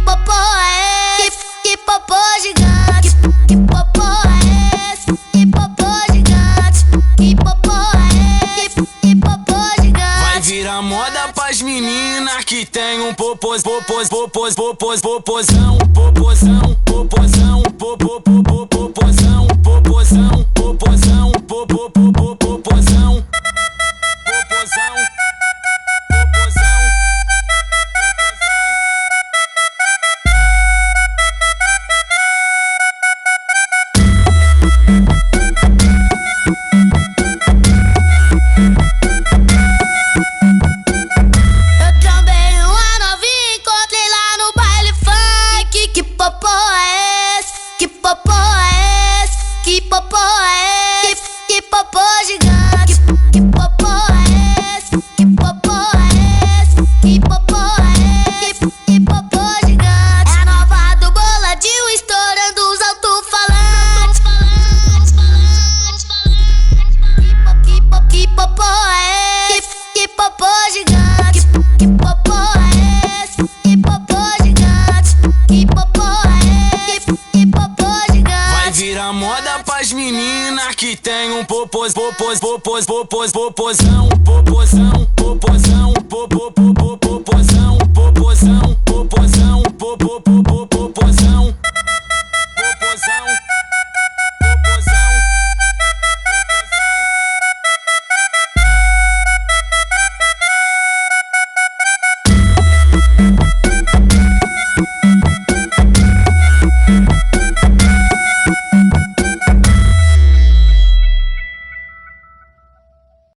popô é esse? Que popô gigante? Que popô é esse? Que popô gigante? Que popô é esse? Que popô gigante? Vai virar moda pras meninas que tem um popozão, popozão, popozão, popozão, popozão, popozão, popozão, popozão, popozão. Eu trombei uma novinha, encontrei lá no baile funk. Que popô é esse? Que popô é esse? Que popô é esse? Que popô gigante? Que popô é esse? Que popô é esse? Que popô é esse? Que popô gigante? É a nova do boladinho, estourando os alto-falantes. Que popô é esse? Que popô gigante? Que popô é esse? Que popô gigante? Que popô é esse? Que popô gigante? Vai virar moda pras meninas que tem um popozão, popozão, popozão, popozão,